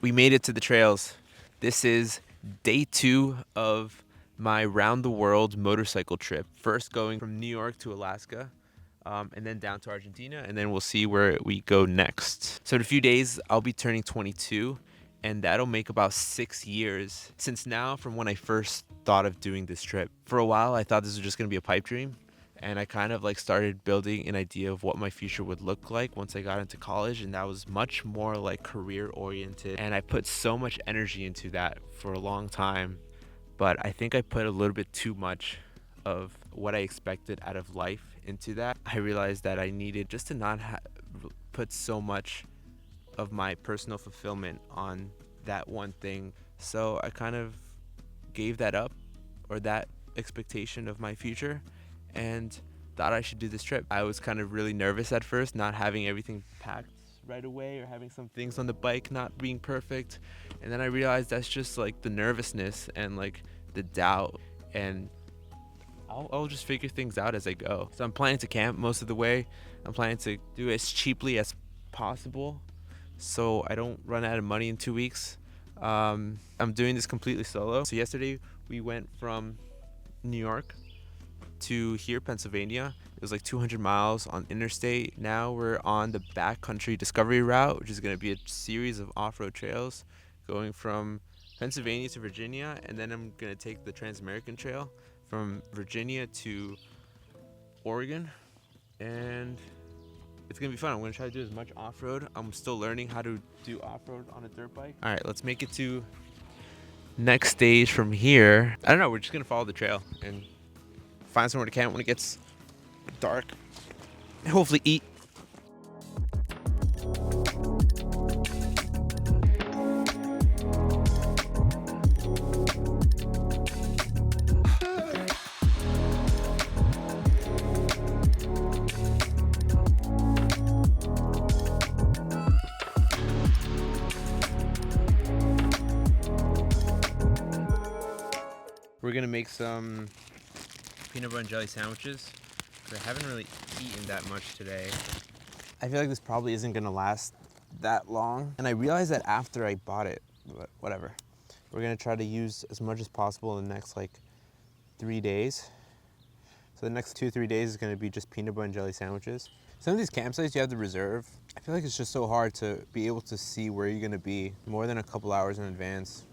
We made it to the trails. This is day 2 of my round the world motorcycle trip. First going from New York to Alaska, and then down to Argentina, and then we'll see where we go next. So in a few days, I'll be turning 22, and that'll make about 6 years since now from when I first thought of doing this trip. For a while, I thought this was just gonna be a pipe dream, and I kind of like started building an idea of what my future would look like once I got into college, and that was much more like career oriented, and I put so much energy into that for a long time, but I think I put a little bit too much of what I expected out of life into that. I realized that I needed just to not put so much of my personal fulfillment on that one thing. So I kind of gave that up, or that expectation of my future, and thought I should do this trip. I was kind of really nervous at first, not having everything packed right away, or having some things on the bike not being perfect. And then I realized that's just like the nervousness and like the doubt, and I'll just figure things out as I go. So I'm planning to camp most of the way. I'm planning to do it as cheaply as possible so I don't run out of money in 2 weeks. I'm doing this completely solo. So yesterday we went from New York to here, Pennsylvania. It was like 200 miles on interstate. Now we're on the backcountry discovery route, which is going to be a series of off-road trails going from Pennsylvania to Virginia, and then I'm going to take the Trans-American Trail from Virginia to Oregon, and it's gonna be fun. I'm gonna try to do as much off-road. I'm still learning how to do off-road on a dirt bike. All right, let's make it to next stage from here. I don't know, we're just gonna follow the trail and find somewhere to camp when it gets dark, and hopefully eat. We're gonna make some peanut butter and jelly sandwiches, because I haven't really eaten that much today. I feel like this probably isn't gonna last that long, and I realized that after I bought it, but whatever. We're gonna try to use as much as possible in the next like 3 days. So the next 2-3 days is gonna be just peanut butter and jelly sandwiches. Some of these campsites you have to reserve. I feel like it's just so hard to be able to see where you're gonna be more than a couple hours in advance,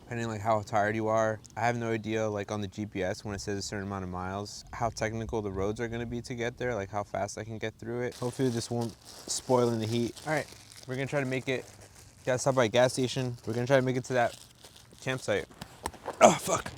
depending like how tired you are. I have no idea, like on the GPS when it says a certain amount of miles, how technical the roads are gonna be to get there, like how fast I can get through it. Hopefully this won't spoil in the heat. All right, we're gonna try to make it. Gotta stop by a gas station. We're gonna try to make it to that campsite. Oh, fuck.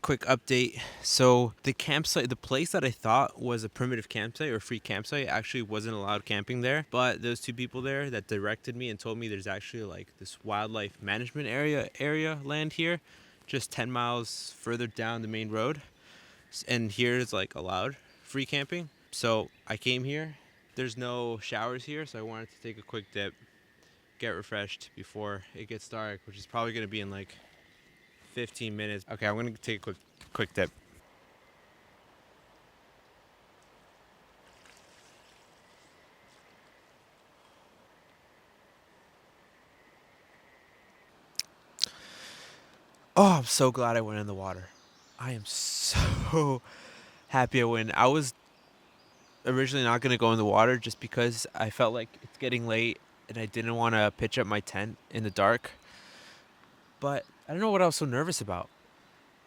Quick update. So the campsite, the place that I thought was a primitive campsite or free campsite, actually wasn't allowed camping there. But those two people there that directed me and told me there's actually like this wildlife management area land here, just 10 miles further down the main road. And here is like allowed free camping. So I came here. There's no showers here, so I wanted to take a quick dip, get refreshed before it gets dark, which is probably gonna be in like 15 minutes. Okay, I'm gonna take a quick dip. Oh, I'm so glad I went in the water. I am so happy I went. I was originally not gonna go in the water just because I felt like it's getting late and I didn't want to pitch up my tent in the dark. But I don't know what I was so nervous about.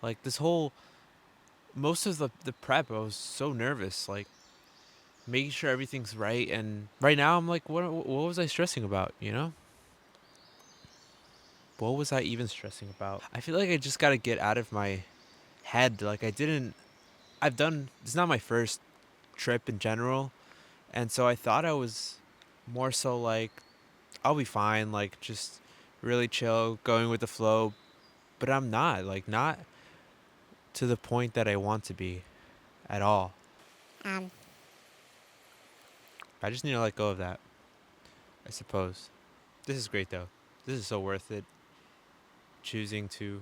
Like this whole most of the prep, I was so nervous. Like making sure everything's right. And right now, I'm like, what was I stressing about? You know, what was I even stressing about? I feel like I just gotta get out of my head. Like I didn't. I've done. It's not my first trip in general, and so I thought I was more so like I'll be fine. Like just really chill, going with the flow. But I'm not. Like not to the point that I want to be at all. Um, I just need to let go of that, I suppose. This is great though. This is so worth it. Choosing to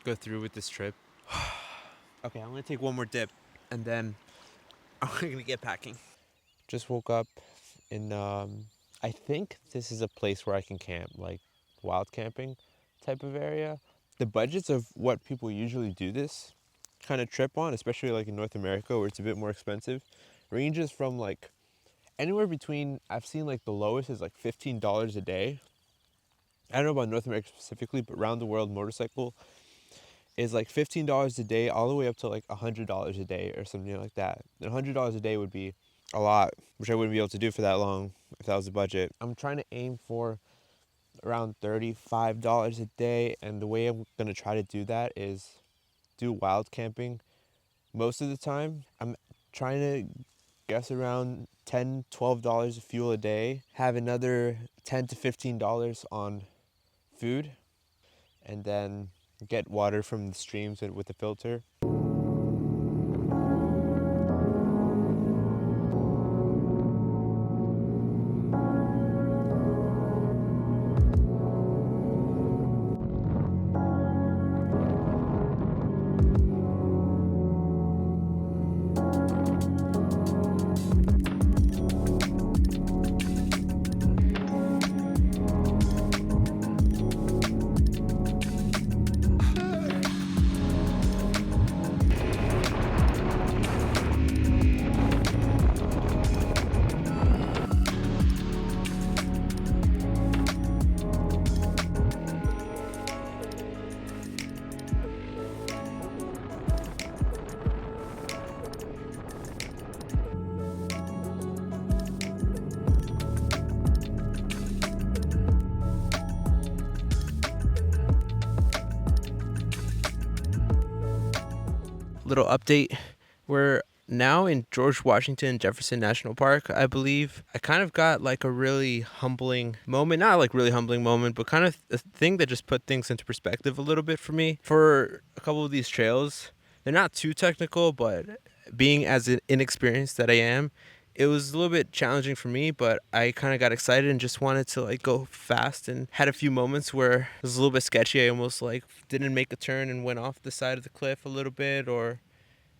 go through with this trip. Okay, I'm gonna take one more dip, and then I'm gonna get packing. Just woke up in I think this is a place where I can camp, like wild camping type of area. The budgets of what people usually do this kind of trip on, especially like in North America where it's a bit more expensive, ranges from like anywhere between, I've seen like the lowest is like $15 a day. I don't know about North America specifically, but around the world motorcycle is like $15 a day all the way up to like $100 a day or something like that. And $100 a day would be a lot, which I wouldn't be able to do for that long if that was the budget. I'm trying to aim for around $35 a day, and the way I'm gonna try to do that is do wild camping most of the time. I'm trying to guess around $10-12 of fuel a day, have another $10 to $15 on food, and then get water from the streams with a filter. Little update. We're now in George Washington Jefferson National Park, I believe. I kind of got like a really humbling moment, not like really humbling moment, but kind of a thing that just put things into perspective a little bit for me. For a couple of these trails, they're not too technical, but being as inexperienced that I am, it was a little bit challenging for me, but I kind of got excited and just wanted to like go fast, and had a few moments where it was a little bit sketchy. I almost like didn't make a turn and went off the side of the cliff a little bit, or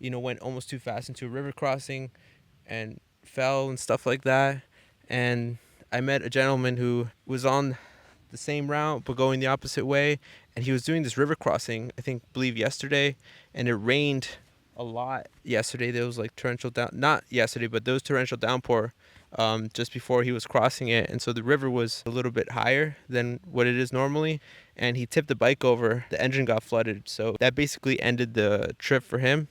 went almost too fast into a river crossing and fell and stuff like that. And I met a gentleman who was on the same route but going the opposite way, and he was doing this river crossing, believe yesterday, and it rained a lot yesterday. There was like torrential down, not yesterday, but there was torrential downpour just before he was crossing it, and so the river was a little bit higher than what it is normally, and he tipped the bike over. The engine got flooded, so that basically ended the trip for him,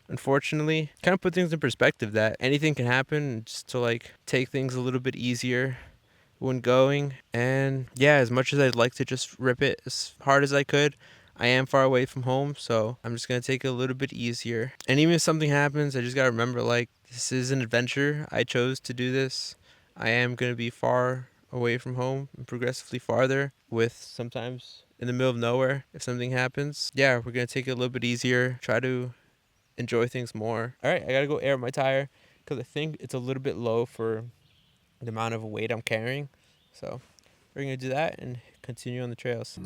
unfortunately. Kind of put things in perspective that anything can happen, just to like take things a little bit easier when going. And yeah, as much as I'd like to just rip it as hard as I could, I am far away from home, so I'm just gonna take it a little bit easier. And even if something happens, I just gotta remember, like, this is an adventure. I chose to do this. I am gonna be far away from home and progressively farther, with sometimes in the middle of nowhere if something happens. Yeah, we're gonna take it a little bit easier, try to enjoy things more. All right, I gotta go air my tire because I think it's a little bit low for the amount of weight I'm carrying. So we're gonna do that and continue on the trails.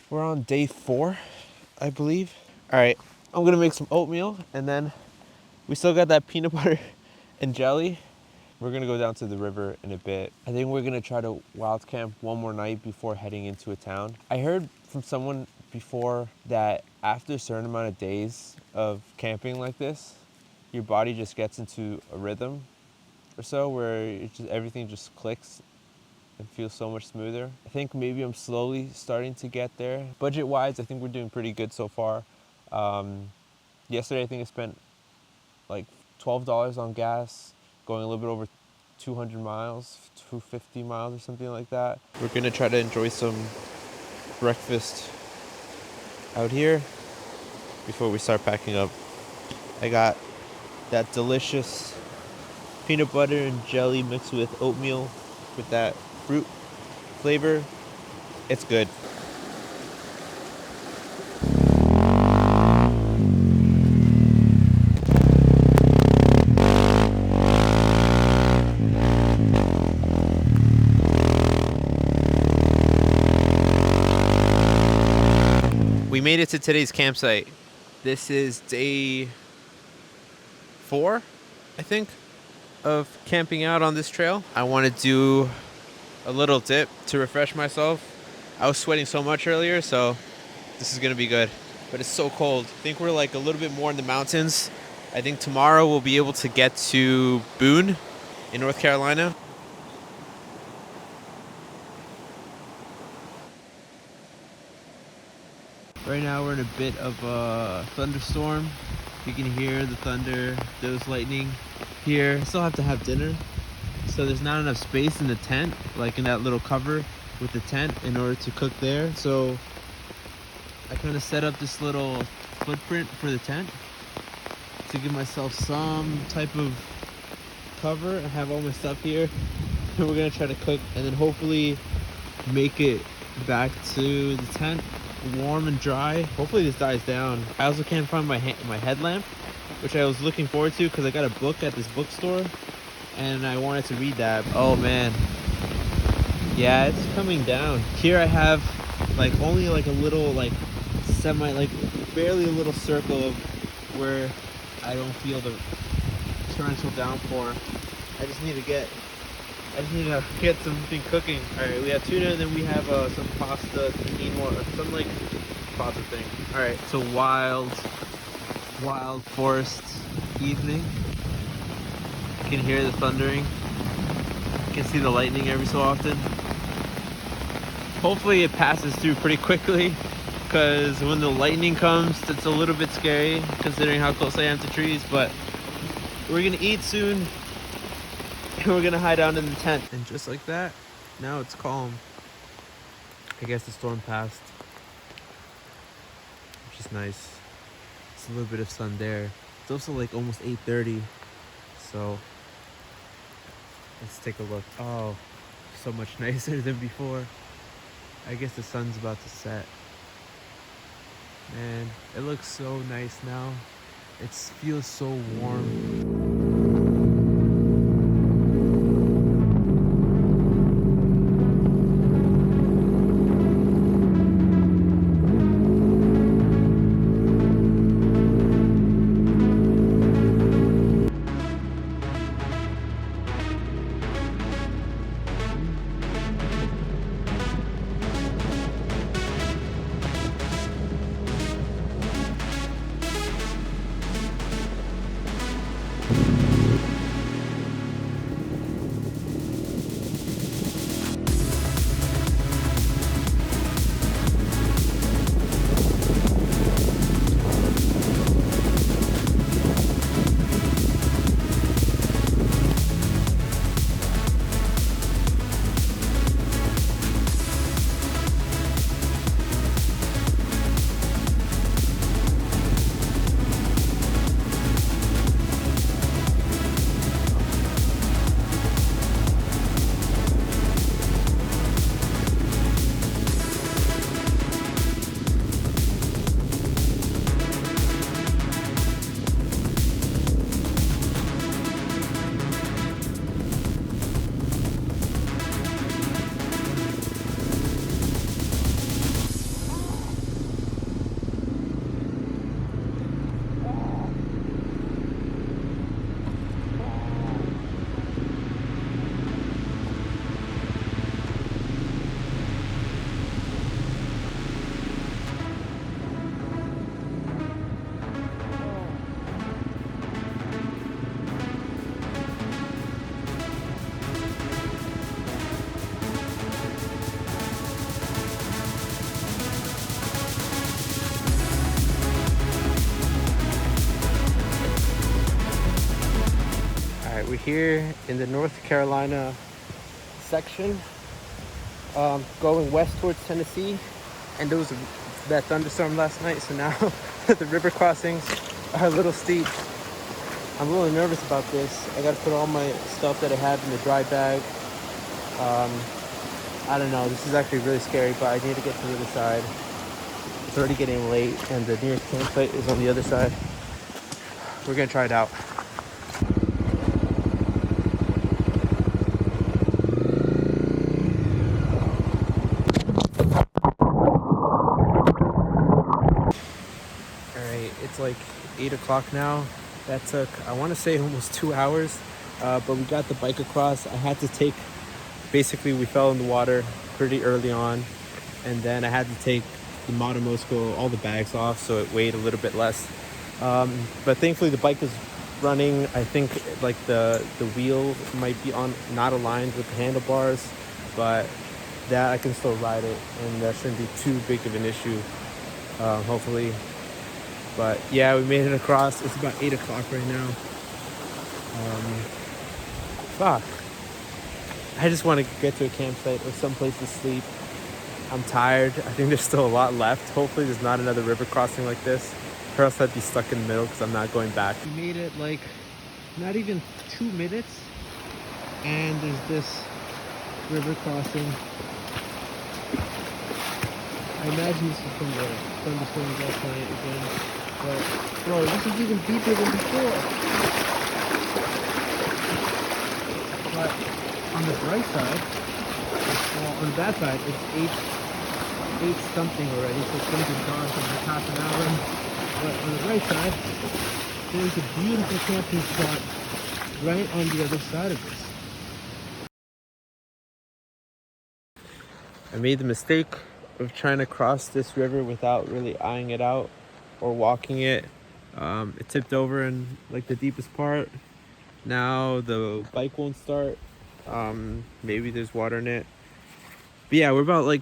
We're on day 4, I believe. All right, I'm gonna make some oatmeal, and then we still got that peanut butter and jelly We're gonna go down to the river in a bit. I think we're gonna try to wild camp one more night before heading into a town. I heard from someone before that after a certain amount of days of camping like this, your body just gets into a rhythm or so where everything just clicks and feels so much smoother. I think maybe I'm slowly starting to get there. Budget-wise, I think we're doing pretty good so far. Yesterday, I think I spent like $12 on gas, going a little bit over 200 miles, 250 miles or something like that. We're gonna try to enjoy some breakfast out here before we start packing up. I got that delicious peanut butter and jelly mixed with oatmeal with that fruit flavor. It's good. We made it to today's campsite. This is day 4, I think, of camping out on this trail. I want to do a little dip to refresh myself. I was sweating so much earlier, so this is gonna be good. But it's so cold. I think we're like a little bit more in the mountains. I think tomorrow we'll be able to get to Boone in North Carolina. Right now we're in a bit of a thunderstorm. You can hear the thunder, there's lightning here. I still have to have dinner, so there's not enough space in the tent, like in that little cover with the tent, in order to cook there. So I kind of set up this little footprint for the tent to give myself some type of cover. I have all my stuff here, and we're gonna try to cook and then hopefully make it back to the tent warm and dry. Hopefully this dies down. I also can't find my headlamp, which I was looking forward to because I got a book at this bookstore and I wanted to read that. Oh man, yeah, it's coming down. Here I have like only like a little like barely a little circle of where I don't feel the torrential downpour. I just need to get something cooking. All right, we have tuna and then we have some pasta, some like pasta thing. All right, so wild forest evening. You can hear the thundering. You can see the lightning every so often. Hopefully it passes through pretty quickly, because when the lightning comes, it's a little bit scary considering how close I am to trees. But we're gonna eat soon. We're gonna hide out in the tent. And just like that, now it's calm. I guess the storm passed, which is nice. It's a little bit of sun there. It's also like almost 8:30, so let's take a look. Oh, so much nicer than before. I guess the sun's about to set. Man, it looks so nice now. It feels so warm. here in the North Carolina section, going west towards Tennessee. And there was that thunderstorm last night, so now the river crossings are a little steep. I'm really nervous about this. I gotta put all my stuff that I have in the dry bag. I don't know, this is actually really scary, but I need to get to the other side. It's already getting late and the nearest campsite is on the other side. We're gonna try it out. Alright, it's like 8 o'clock now. That took, I want to say, almost 2 hours, but we got the bike across. I had to take, basically we fell in the water pretty early on, and then I had to take the Motomosco, all the bags off, so it weighed a little bit less. But thankfully the bike is running. I think like the wheel might be on, not aligned with the handlebars, but that I can still ride it, and that shouldn't be too big of an issue, hopefully. But yeah, we made it across. It's about 8 o'clock right now. Fuck. I just want to get to a campsite or someplace to sleep. I'm tired. I think there's still a lot left. Hopefully there's not another river crossing like this, or else I'd be stuck in the middle because I'm not going back. We made it like not even 2 minutes, and there's this river crossing. I imagine this is from the thunderstorms last night again. But, bro, this is even deeper than before. But on the bright side, well, on the bad side, it's 8 something already, so it's going to be dark in like half an hour. But on the right side, there's a beautiful camping spot right on the other side of this. I made the mistake of trying to cross this river without really eyeing it out or walking it. It tipped over in like the deepest part. Now the bike won't start. Maybe there's water in it. But yeah, we're about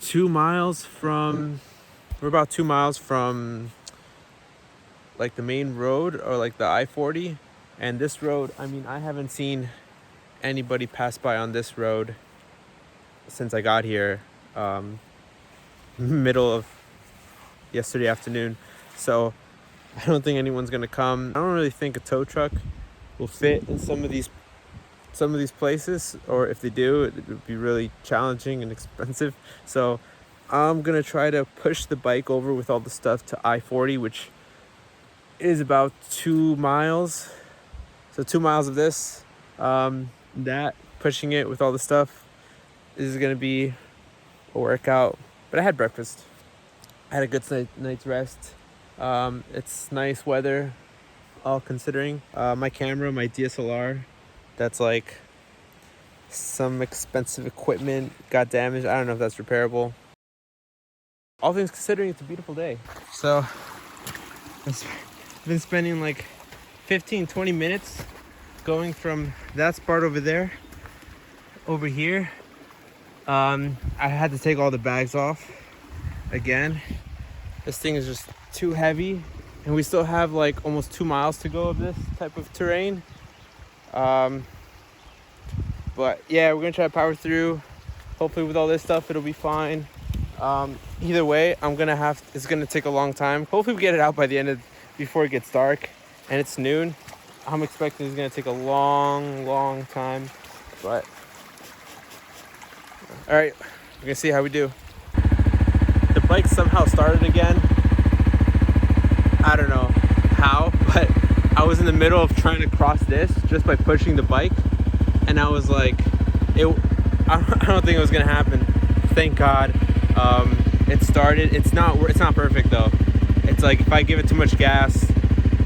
2 miles from like the main road, or like the I-40. And this road, I mean, I haven't seen anybody pass by on this road since I got here, middle of yesterday afternoon. So I don't think anyone's gonna come. I don't really think a tow truck will fit in some of these places, or if they do, it would be really challenging and expensive. So I'm gonna try to push the bike over with all the stuff to I-40, which is about 2 miles. So 2 miles of this, that pushing it with all the stuff is gonna be a workout. But I had breakfast. I had a good night's rest. It's nice weather, all considering. My camera, my DSLR, that's like some expensive equipment, got damaged. I don't know if that's repairable. All things considering, it's a beautiful day. So I've been spending like 15-20 minutes going from that spot over there over here. I had to take all the bags off again. This thing is just too heavy, and we still have like almost 2 miles to go of this type of terrain. But yeah, we're gonna try to power through. Hopefully with all this stuff it'll be fine. Either way, it's gonna take a long time. Hopefully we get it out by the end of, before it gets dark and it's noon. I'm expecting it's gonna take a long time, but all right, we're gonna see how we do. The bike somehow started again. I don't know how, but I was in the middle of trying to cross this just by pushing the bike, and I was like, I don't think it was gonna happen. Thank God. It started. It's not perfect though. It's like if I give it too much gas,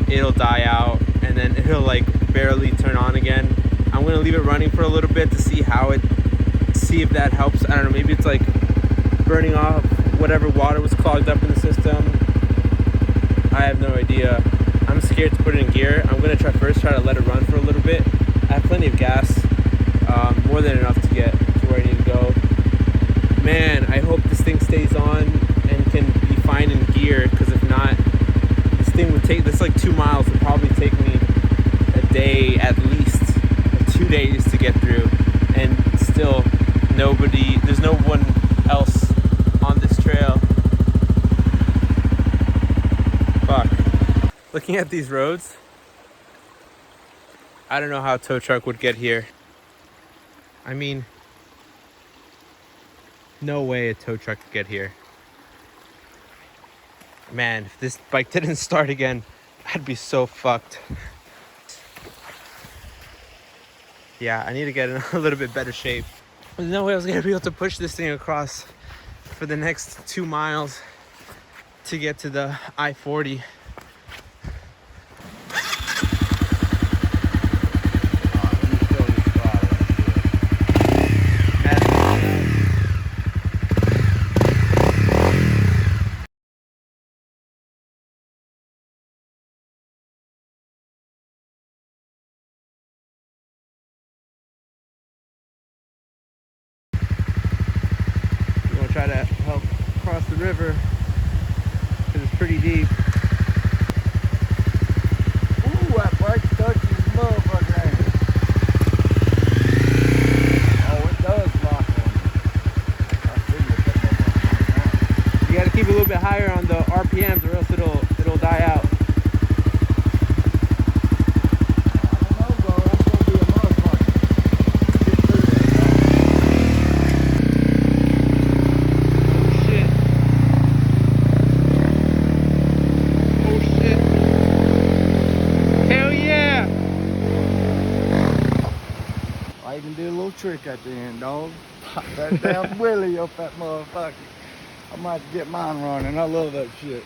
it'll die out, and then it'll like barely turn on again. I'm gonna leave it running for a little bit to see if that helps. I don't know, maybe it's like burning off whatever water was clogged up in the system. I have no idea. I'm scared to put it in gear. I'm gonna try to let it run for a little bit. I have plenty of gas, more than enough to get to where I need to go. Man, I hope this thing stays on and can be fine in gear, because if not, this thing would take, this like 2 miles would probably take me a day at least, or 2 days to get through, and still there's no one else on this trail. Fuck. Looking at these roads, I don't know how a tow truck would get here. I mean, no way a tow truck could get here. Man, if this bike didn't start again, I'd be so fucked. Yeah, I need to get in a little bit better shape. There's no way I was gonna be able to push this thing across for the next 2 miles to get to the I-40. I'm gonna try to help cross the river because it's pretty deep. Ooh, that bike's touching his motherfucker, ain't it? Oh, it does lock on you. I see what that motherfucker. You gotta keep a little bit higher on the RPMs or else it'll die out. I don't know, bro. That's gonna be a motherfucker. Get through Shit. Oh shit. Hell yeah. that. I even did a little trick at the end, dog. Pop that damn wheelie up that motherfucker. I might get mine running. I love that shit.